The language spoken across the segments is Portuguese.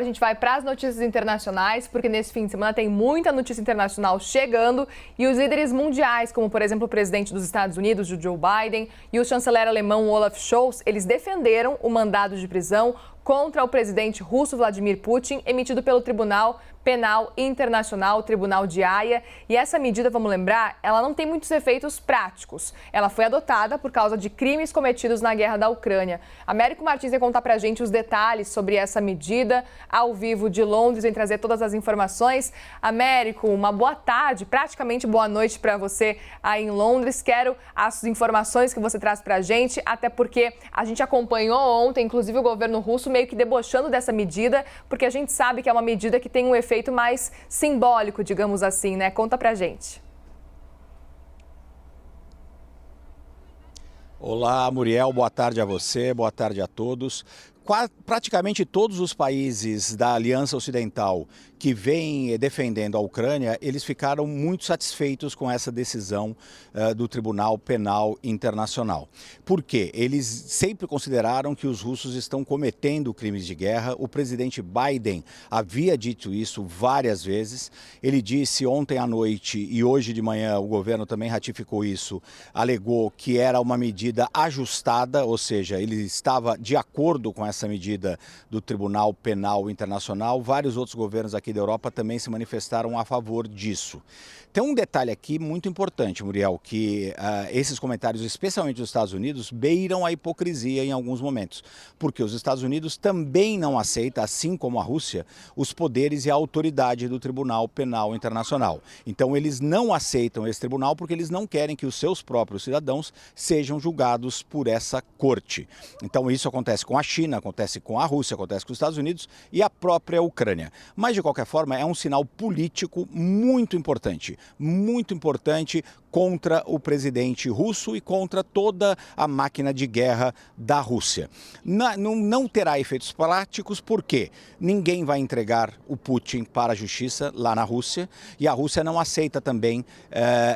A gente vai para as notícias internacionais, porque nesse fim de semana tem muita notícia internacional chegando e os líderes mundiais, como por exemplo o presidente dos Estados Unidos, Joe Biden, e o chanceler alemão Olaf Scholz, eles defenderam o mandado de prisão contra o presidente russo Vladimir Putin, emitido pelo Tribunal Penal Internacional, Tribunal de Haia. E essa medida, vamos lembrar, ela não tem muitos efeitos práticos. Ela foi adotada por causa de crimes cometidos na guerra da Ucrânia. Américo Martins vai contar pra gente os detalhes sobre essa medida, ao vivo de Londres, vem trazer todas as informações. Américo, uma boa tarde, praticamente boa noite para você aí em Londres. Quero as informações que você traz pra gente, até porque a gente acompanhou ontem, inclusive o governo russo meio que debochando dessa medida, porque a gente sabe que é uma medida que tem um efeito mais simbólico, digamos assim, né? Conta pra gente. Olá, Muriel, boa tarde a você, boa tarde a todos. Praticamente todos os países da Aliança Ocidental que vêm defendendo a Ucrânia, eles ficaram muito satisfeitos com essa decisão do Tribunal Penal Internacional. Por quê? Eles sempre consideraram que os russos estão cometendo crimes de guerra. O presidente Biden havia dito isso várias vezes. Ele disse ontem à noite e hoje de manhã o governo também ratificou isso, alegou que era uma medida ajustada, ou seja, ele estava de acordo com essa medida do Tribunal Penal Internacional. Vários outros governos aqui da Europa também se manifestaram a favor disso. Tem um detalhe aqui muito importante, Muriel, que esses comentários, especialmente dos Estados Unidos, beiram a hipocrisia em alguns momentos, porque os Estados Unidos também não aceitam, assim como a Rússia, os poderes e a autoridade do Tribunal Penal Internacional. Então eles não aceitam esse tribunal porque eles não querem que os seus próprios cidadãos sejam julgados por essa corte. Então isso acontece com a China, acontece com a Rússia, acontece com os Estados Unidos e a própria Ucrânia. Mas de qualquer forma é um sinal político muito importante contra o presidente russo e contra toda a máquina de guerra da Rússia. Não terá efeitos práticos porque ninguém vai entregar o Putin para a justiça lá na Rússia e a Rússia não aceita também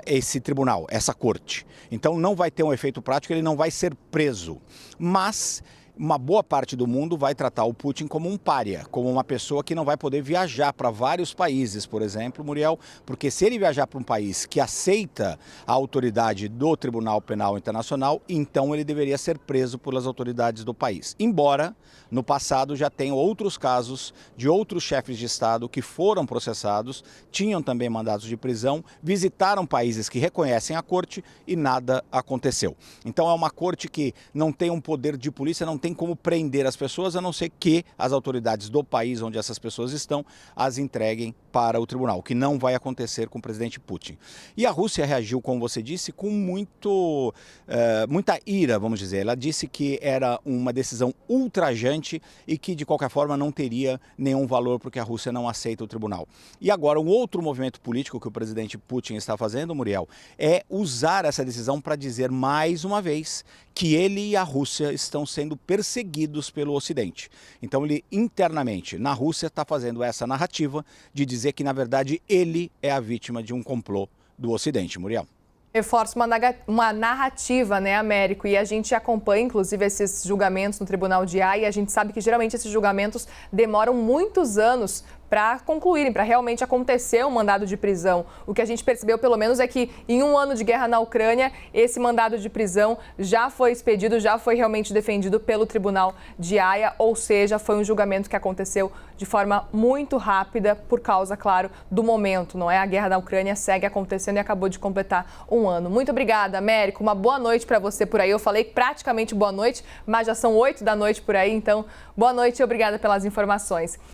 esse tribunal, essa corte. Então não vai ter um efeito prático, ele não vai ser preso. Mas uma boa parte do mundo vai tratar o Putin como um pária, como uma pessoa que não vai poder viajar para vários países, por exemplo, Muriel, porque se ele viajar para um país que aceita a autoridade do Tribunal Penal Internacional, então ele deveria ser preso pelas autoridades do país. Embora, no passado, já tenham outros casos de outros chefes de Estado que foram processados, tinham também mandados de prisão, visitaram países que reconhecem a corte e nada aconteceu. Então é uma corte que não tem um poder de polícia, não tem como prender as pessoas, a não ser que as autoridades do país onde essas pessoas estão as entreguem para o tribunal, o que não vai acontecer com o presidente Putin. E a Rússia reagiu, como você disse, com muita ira, vamos dizer. Ela disse que era uma decisão ultrajante e que, de qualquer forma, não teria nenhum valor porque a Rússia não aceita o tribunal. E agora, um outro movimento político que o presidente Putin está fazendo, Muriel, é usar essa decisão para dizer mais uma vez que ele e a Rússia estão sendo perseguidos pelo Ocidente. Então ele internamente, na Rússia, está fazendo essa narrativa de dizer que, na verdade, ele é a vítima de um complô do Ocidente, Muriel. Reforça uma narrativa, né, Américo? E a gente acompanha, inclusive, esses julgamentos no Tribunal de Haia e a gente sabe que, geralmente, esses julgamentos demoram muitos anos para concluírem, para realmente acontecer um mandado de prisão. O que a gente percebeu, pelo menos, é que em um ano de guerra na Ucrânia, esse mandado de prisão já foi expedido, já foi realmente defendido pelo Tribunal de Haia, ou seja, foi um julgamento que aconteceu de forma muito rápida por causa, claro, do momento, não é? A guerra da Ucrânia segue acontecendo e acabou de completar um ano. Muito obrigada, Américo. Uma boa noite para você por aí. Eu falei praticamente boa noite, mas já são 8 da noite por aí, então boa noite e obrigada pelas informações.